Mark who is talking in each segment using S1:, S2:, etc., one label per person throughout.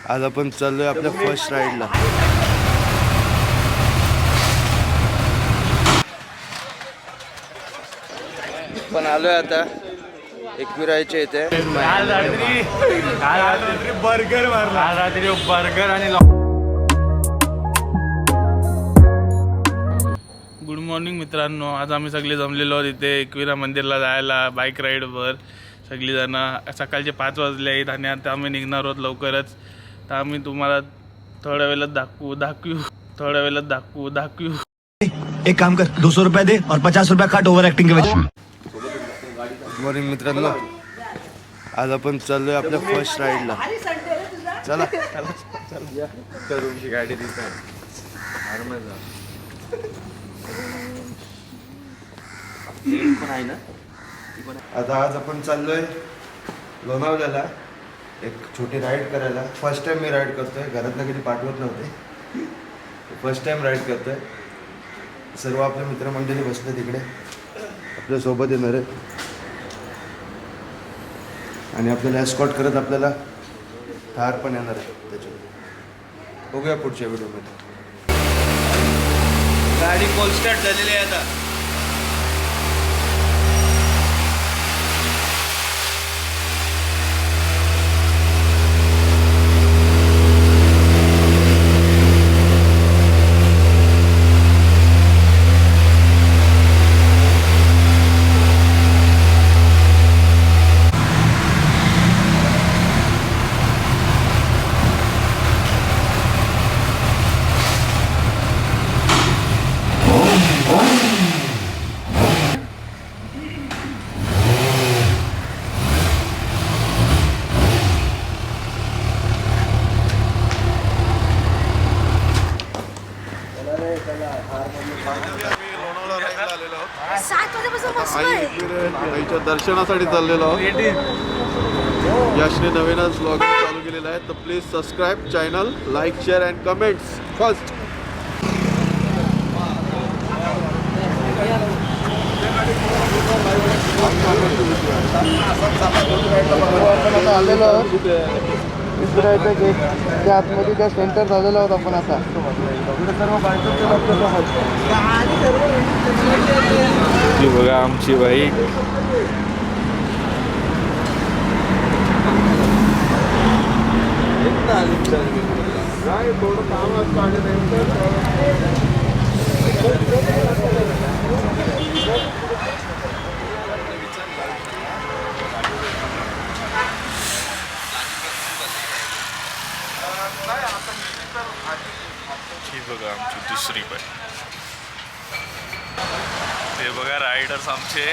S1: आज आपण चाललोय आपल्या फर्स्ट राईडला. पण आलोय आता एकविरायच्या इथे.
S2: काल रात्री बर्गर मारला. काल रात्री बर्गर आणि गुड मॉर्निंग मित्रांनो. आज आम्ही सगळे जमलेलो आहोत इथे एकविरा मंदिरला जायला बाईक राईडवर. सगळी जण सकाळचे 5 वाजले आहेत आणि आता आम्ही निघणार आहोत लवकरच. तर आम्ही तुम्हाला थोड्या वेळात दाखवू.
S3: एक काम कर 200 रुपये दे और 50 रुपये काट ओव्हर ऍक्टिंग के वजह.
S1: गुड मॉर्निंग मित्रांनो. आज आपण चाललोय आपल्या फर्स्ट राईडला. चला गाडी तिथे आता आज आपण चाललोय लोणावळ्याला एक छोटी राईड करायला. फर्स्ट टाइम मी राईड करतोय. घरातला कधी पाठवत नव्हते. फर्स्ट टाइम राईड करतोय. सर्व आपले मित्रमंडळी बसले तिकडे आपल्या सोबत येणार आहे आणि आपल्याला एस्कॉर्ट करत आपल्याला थार पण येणार आहे. त्याच्यात बघूया पुढच्या व्हिडिओमध्ये. गाडी कोल स्टार्ट झालेली आहे आता.
S4: आईच्या दर्शनासाठी चाललेलो आहोत. यशने नवीनच व्लॉग चालू केलेला आहे. तर please subscribe channel, like, share and comments first.
S1: त्या आतमध्ये त्या सेंटर झालेलो आहोत आपण आता.
S2: ती बघा आमची बाईक. ही बघा आमची दुसरी बाईक. ते बघा रायडर्स आमचे.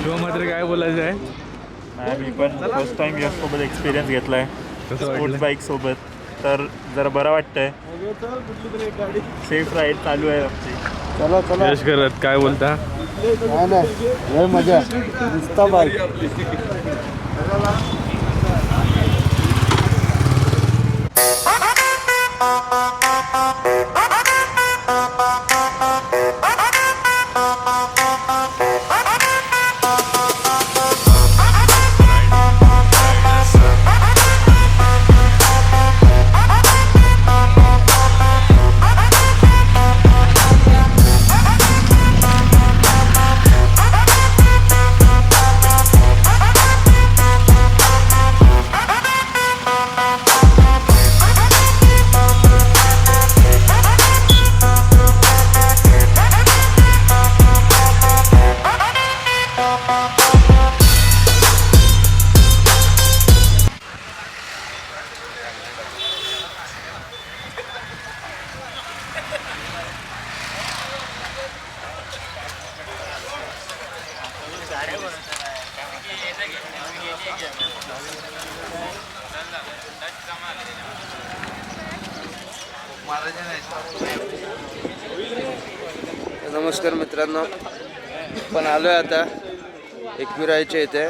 S2: तो मात्र काय बोलायचं आहे.
S5: मी पण फर्स्ट टाइम यासोबत एक्सपिरियन्स घेतला आहे स्पोर्ट्स बाईक सोबत. तर जरा बरं वाटतंय. सेफ राईड चालू आहे आमची.
S1: चला
S2: यश करत काय बोलता.
S1: लय मजा दिसता बाईक. नमस्कार मित्रांनो. पण आलोय आता एकविरायच्या इथे.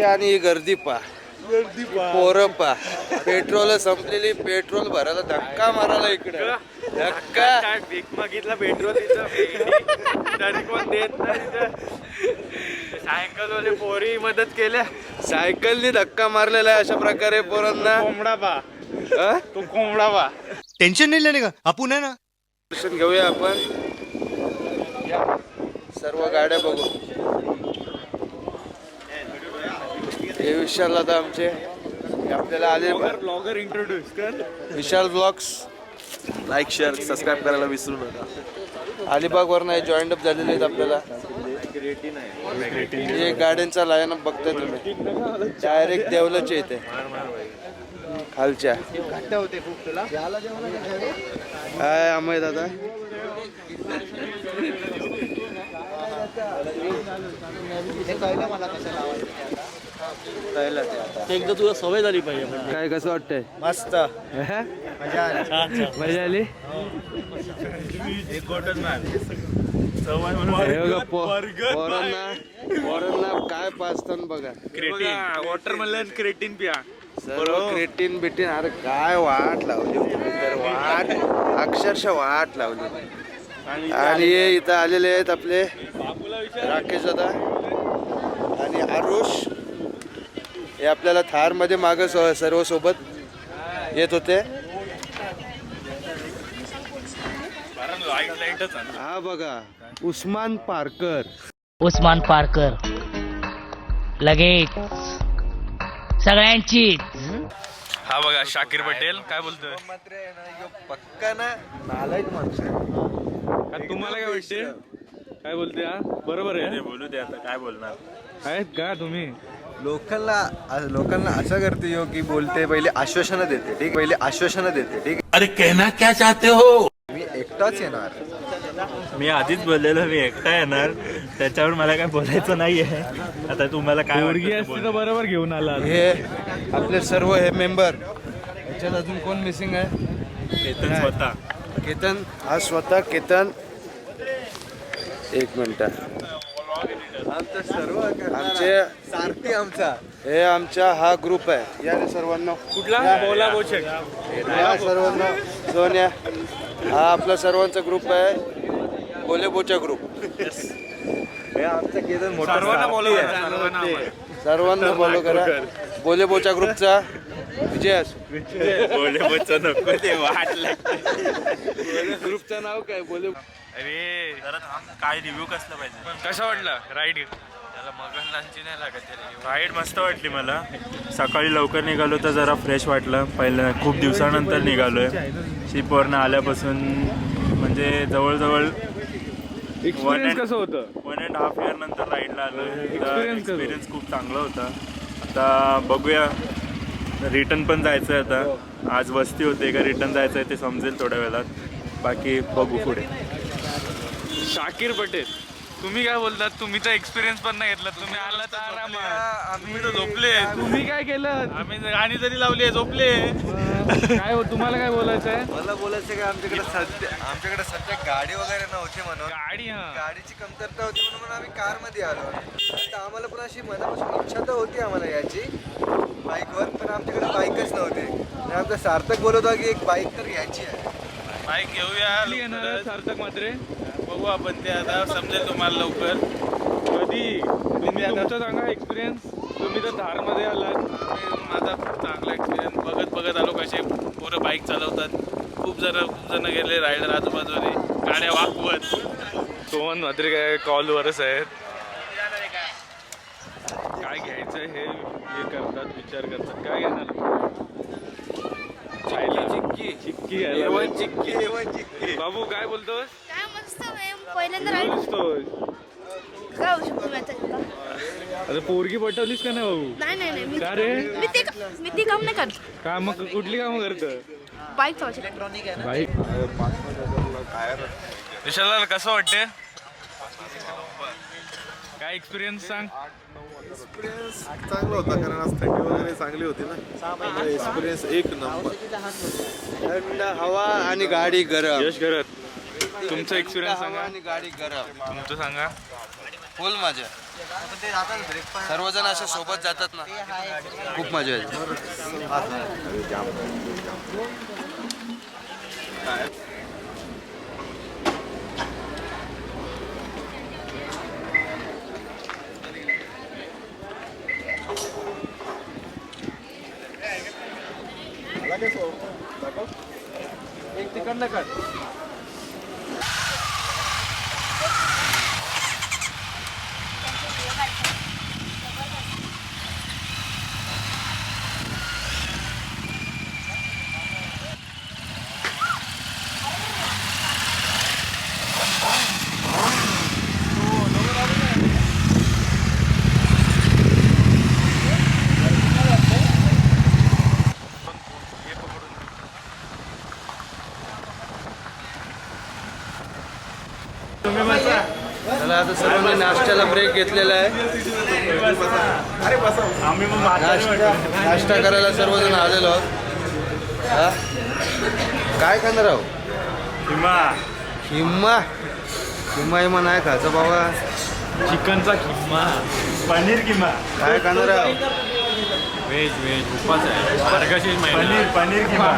S1: आणि गर्दी पा पोरं पा पेट्रोल संपलेली, पेट्रोल भरायला धक्का मारायला इकडे धक्का.
S5: भीक मागितला पेट्रोल तरी कोण देत नाही. सायकलवाले पोरी मदत केल्या.
S1: सायकलनी धक्का मारलेला आहे अशा प्रकारे पोरांना.
S5: कोंबडा बा
S1: हा?
S5: तो कोंबडा बा.
S3: टेंशन नहीं लेने का, आपण है ना.
S1: दर्शन घेऊया आपण. सर्व गाड्या बघू. हे विशाल दादा आमचे, हे आपल्याला आले
S5: ब्लॉगर इंट्रोड्यूस कर.
S1: विशाल ब्लॉग्स.
S4: लाईक शेअर सबस्क्राईब करायला विसरू नका.
S1: अलिबाग वरनं जॉईंट अप झालेले आहेत आपल्याला. हे गाड्यांचा लाईन अप बघताय तुम्ही, डायरेक्ट देवलाच्या इथे खालच्या. काय अमय दादा
S5: एकदा तुला सवय झाली पाहिजे.
S1: काय कसं वाटतंय?
S5: मस्त
S1: मजा आली. पोरांना काय पाचताना बघा.
S5: वॉटरमेलन क्रेटिन पिया.
S1: सर्व क्रेटीन बिटीन. अरे काय वाट लावली होती मी तर, वाट अक्षरशः वाट लावली. आणि हे इथं आलेले आहेत आपले राकेश दादा आणि आरुष. हे आपल्याला थार मध्ये माग सर्व सोबत येत होते. हा बघा उस्मान पारकर.
S6: उस्मान पारकर लगेच सगळ्यांची.
S2: हा बघा शाकीर पटेल काय बोलतोय.
S1: पक्का ना नालायक माणूस आहे.
S2: तुम्हाला काय वाटते, काय बोलते. हा बरोबर आहे.
S5: बोलू दे आता काय बोलणार.
S2: आहेत का तुम्ही.
S1: लोकांना असं करते हो की बोलते पहिले आश्वासनं देते, ठीक. पहिले आश्वासनं देते, ठीक.
S3: अरे कहना क्या चाहते हो.
S1: मी एकटाच येणार.
S5: मी आधीच बोललेलो मी एकटा येणार, त्याच्यावर मला काय बोलायचं नाहीये. आता तुम्हाला काय
S2: पोरगी असती तर बरोबर घेऊन आला.
S1: हे आपले सर्व हे मेंबर. याच्यात अजून कोण मिसिंग आहे.
S5: केतन स्वतः.
S1: केतन हा स्वतः केतन. एक मिनिट. आमचे सारथी आमचा हे आमचा हा ग्रुप आहे. या रे सर्वांना.
S5: कुठला बोला बोचक.
S1: या सर्वांना. सोन्या हा आपला सर्वांचा ग्रुप आहे. बोले बोचा ग्रुप.
S5: सर्वांना बोला.
S1: सर्वांना फॉलो करा. बोले बोचा ग्रुपचा विजय असो.
S5: बोले बोचा नको ते वाटलं.
S1: ग्रुपचं नाव काय बोले.
S2: अरे
S5: जरा काय रिव्ह्यू कसला पाहिजे.
S2: कसा वाटला राईड.
S5: राईड मस्त वाटली मला. सकाळी लवकर निघालो तर जरा फ्रेश वाटलं. पहिलं खूप दिवसानंतर निघालोय. शिपवरनं आल्यापासून म्हणजे जवळजवळ
S2: एक्सपिरियन्स कसं होतं.
S5: 1.5 year नंतर राईडला आलोय. एक्सपिरियन्स खूप चांगला होता. आता बघूया रिटर्न पण जायचं आहे. आता आज वस्ती होते का रिटर्न जायचं आहे ते समजेल थोड्या वेळात. बाकी बघू पुढे.
S2: शाकीर पटेल तुम्ही काय बोलतात. तुम्ही तर एक्सपिरियन्स पण नाही घेतला. तुम्ही आला तर आरामात. आम्ही तर झोपले. तुम्ही काय केलं. आम्ही गाणी जरी लावली झोपले. काय तुम्हाला काय बोलायचं आहे.
S1: मला बोलायचं की आमच्याकडे सध्या गाडी वगैरे नव्हती म्हणून.
S2: गाडी. हा
S1: गाडीची कमतरता होती म्हणून आम्ही कारमध्ये आलो. तर आम्हाला पण अशी मनापासून इच्छा तर होती आम्हाला याची बाईकवर, पण आमच्याकडे बाईकच नव्हते. आणि आमचा सार्थक बोलत होता की एक बाईक तर घ्यायची आहे.
S2: बाईक घेऊया सार्थक मात्रे. बघू आपण ते आता समजेल तुम्हाला लवकर. कधी तुम्ही तुमचा चांगला एक्सपिरियन्स. तुम्ही तर धारमध्ये आलात. माझा खूप चांगला एक्सपिरियन्स. बघत आलो कसे पोरं बाईक चालवतात. खूप जण गेले रायडर आजूबाजूने गाड्या वाकवत. सोहन मात्रे काय कॉलवरच आहेत. काय घ्यायचं हे करतात, विचार करतात. काय घेणार. चिक्की बाबू काय बोलतोस.
S7: काय मस्त पहिल्यांदा राईड काय होऊ शकतो मी आता.
S2: अरे पोरगी पटवलीस का नाही भाऊ.
S7: नाही
S2: का रे?
S7: मी ते काम नाही करत.
S2: का मग कुठली कामं करतं.
S7: बाईक चालवते.
S2: बाईक. विशाला कसं वाटते. काय एक्सपिरियन्स सांग.
S4: एक्सपिरियन्स चांगला होता कारण आज थंडी वगैरे चांगली होती ना. एक्सपिरियन्स एक नंबर.
S1: थंड हवा आणि गाडी गरम.
S2: यश करत तुमचा एक्सपिरियन्स सांगा.
S1: आणि गाडी गरम.
S2: तुमचं सांगा.
S1: फुल मजा. सर्वजण असे सोबत जातात ना, खूप मजा येते.
S2: एक तिकडनं काढ.
S1: चला आता सर्वांनी नाश्त्याला ब्रेक घेतलेला आहे. नाश्ता करायला सर्वजण आलेलो आहोत. हा? काय करणार आहो? किम्मा हिम्मा नाही खायचं बाबा.
S5: चिकनचा किम्मा, पनीर किम्मा,
S1: काय करणार आहो?
S5: व्हेज उपास आहे. पनीर किम्मा.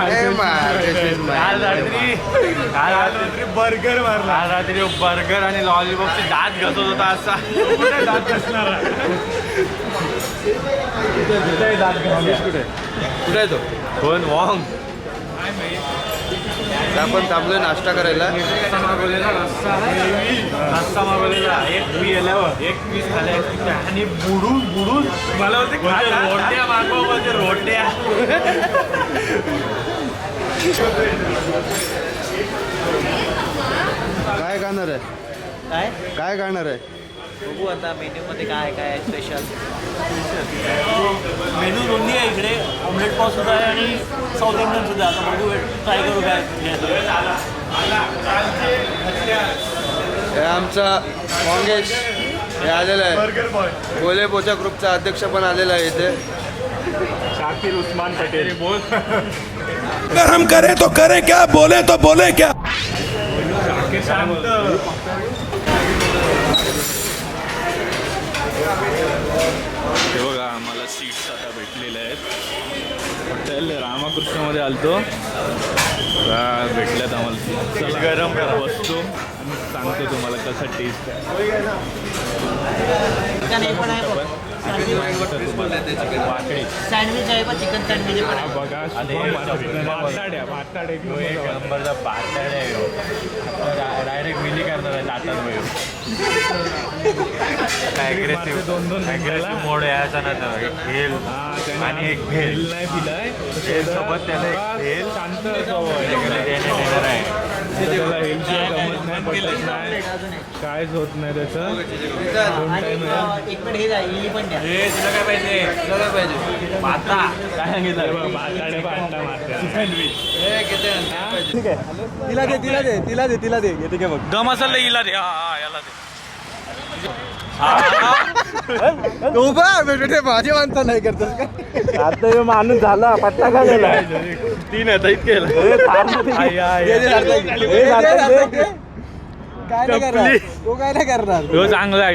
S2: काल रात्री बर्गर मारला. काल रात्री बर्गर आणि लॉलीपॉपचे दात घसत होता असा.
S5: दात घासणार
S1: कुठे आहे तो?
S5: कोण वॉंग?
S1: आपण थांबलोय नाश्ता करायला.
S2: रस्सा मागवलेला एक पीस खाल्ला आणि बुडून मला होते रोट्या मागवा म्हणजे रोट्या.
S1: काय खाणार आहे? काय खाणार आहे?
S6: बघू आता मेन्यूमध्ये काय काय आहे स्पेशल.
S8: मेनू दोन्ही आहे इकडे. ऑमलेट पाव सुद्धा आहे आणि साऊथ इंडियन सुद्धा. आता बघू ट्राय करू काय
S1: हे आमचा काँग्रेस हे आलेला आहे. बोले पोचा ग्रुपचा अध्यक्ष पण आलेला आहे इथे.
S5: शाकीर उस्मान पटेल.
S2: बोल.
S3: अगर हम करे तो करे क्या, बोले तो बोले क्या.
S2: हे बघा आम्हाला सीट्स आता भेटलेल्या आहेत. हॉटेल रामकृष्णमध्ये आलतो. भेटल्यात आम्हाला. गरम बसतो आणि सांगतो तुम्हाला कसा टेस्ट आहे. वाकडी
S6: सँडविच आहे पण चिकन सँडविच पण आहे.
S2: बघा एक नंबरचा पाताड आहे. डायरेक्ट मिली करणार आहे ताटात ॲग्रेसिव्ह मोड यायचा ना. एक भेल आणि एक भेल नाही पिलाय सोबत त्याला एक भेल शांत देणार आहे. त्याला हेल्थ जमत नाही, पटत नाही, कायच होत नाही त्याचं. दोन टाइम
S6: एक मिनिट हे जाईल इली पण द्या.
S2: तुला काय पाहिजे? तुला काय पाहिजे? पाता काय सांगितलं? पाताडे पांडा मारत्या सँडविच.
S4: तिला दे येते बघ.
S2: दम असेल तर हिला दे. हा याला दे.
S4: माझी माणसं नाही करतोस का? आता माणूस झाला पट्टा खाल्लेला.
S2: 3 आहेत इतके.
S4: काय नाही करणार तो, काय नाही करणार.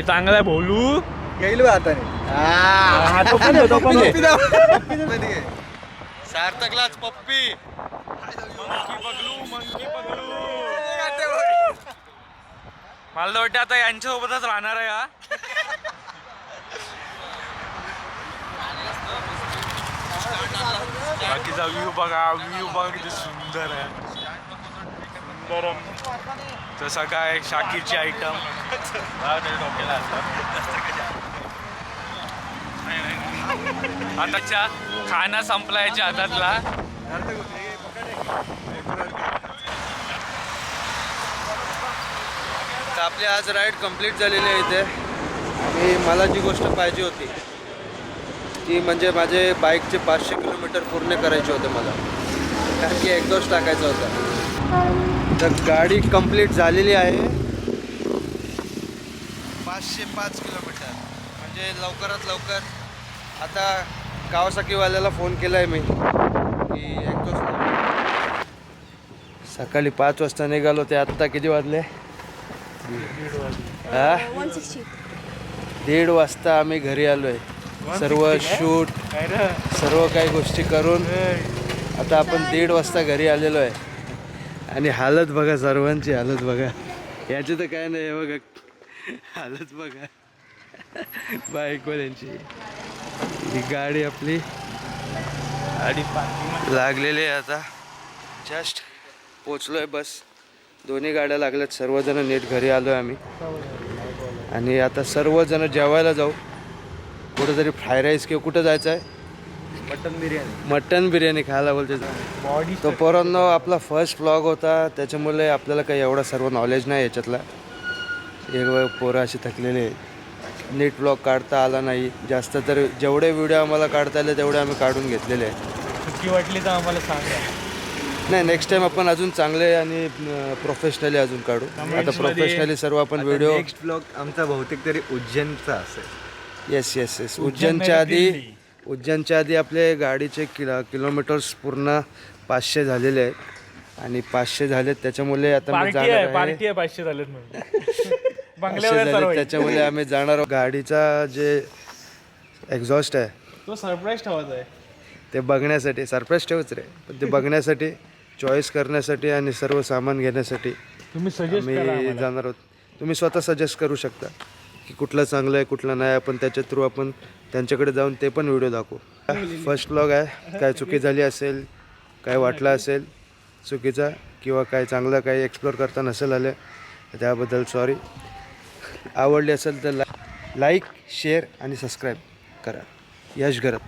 S2: चांगला आहे बोलू.
S4: गेलो आता
S1: सार्थकलाच पप्पी.
S2: मला तर वाटतं आता यांच्यासोबतच राहणार आहे हा. बाकीचा व्ह्यू बघा किती सुंदर आहे. सुंदरम. जसा काय शाकीरची आयटम. आताच्या खाना संपलायच्या हातातला.
S1: तर आपली आज राईड कंप्लीट झालेली आहे इथे. आणि मला जी गोष्ट पाहिजे होती ती म्हणजे माझे बाईकचे 500 किलोमीटर पूर्ण करायचे होते मला. कारण की एक्झॉस्ट टाकायचा होता. तर गाडी कंप्लीट झालेली आहे. 505 किलोमीटर म्हणजे लवकरात लवकर. आता कावासाकीवाल्याला फोन केला आहे मी की एक्झॉस्ट सकाळी 5 वाजता निघालो ते आत्ता किती वाजले?
S7: 160.
S1: 1:30 वाजता आम्ही घरी आलोय. सर्व शूट सर्व काही गोष्टी करून आता आपण 1:30 वाजता घरी आलेलो आहे. आणि हालत बघा, सर्वांची हालत बघा. याची तर काय नाही, हे बघा हालत बघा बाईकवाल्यांची. ही गाडी आपली लागलेली आहे. आता जस्ट पोचलोय. बस दोन्ही गाड्या लागल्यात. सर्वजण नीट घरी आलोय आम्ही. आणि आता सर्वजण जेवायला जाऊ. कुठेतरी फ्राय राईस किंवा कुठं जायचं आहे? मटन बिर्याणी खायला बोलते. तो पोरांनो आपला फर्स्ट व्लॉग होता, त्याच्यामुळे आपल्याला काही एवढा सर्व नॉलेज नाही याच्यातला. एक पोरं अशी थकलेले आहेत. नीट व्लॉग काढता आला नाही जास्त. तर जेवढे व्हिडिओ आम्हाला काढता आले तेवढे आम्ही काढून घेतलेले आहेत.
S8: सुट्टी वाटली तर आम्हाला सांगा.
S1: नाही, नेक्स्ट टाइम आपण अजून चांगले आणि प्रोफेशनली अजून काढू. आता प्रोफेशनली सर्व आपण व्हिडिओ.
S9: नेक्स्ट ब्लॉग आमचा बहुतेक तरी उज्जैनचा असेल.
S1: येस. उज्जैनच्या आधी आपले गाडीचे किलोमीटर्स पूर्ण 500 झालेले आहेत. आणि 500 झालेत त्याच्यामुळे आता मी जाणार आहे.
S8: 500 झालेत म्हणून
S1: 500 झालेत त्याच्यामुळे आम्ही जाणार आहोत. गाडीचा जे एक्झॉस्ट आहे
S8: तो सरप्राईज ठेवायचा आहे.
S1: ते बघण्यासाठी. सरप्राईज ठेवच रे, पण ते बघण्यासाठी, चॉईस करण्यासाठी आणि सर्व सामान घेण्यासाठी
S8: तुम्ही सजेस्ट करा
S1: आम्ही जाणार आहोत. तुम्ही स्वतः सजेस्ट करू शकता की कुठलं चांगलं आहे कुठलं नाही. आपण त्याच्या थ्रू आपण त्यांच्याकडे जाऊन ते पण व्हिडिओ दाखवू. फर्स्ट व्लॉग आहे. काय चुकी झाली असेल, काय वाटलं असेल चुकीचा, किंवा काय चांगलं काही एक्सप्लोर करता नसेल आलं त्याबद्दल सॉरी. आवडली असेल तर लाईक, शेअर आणि सबस्क्राईब करा. यश घरत.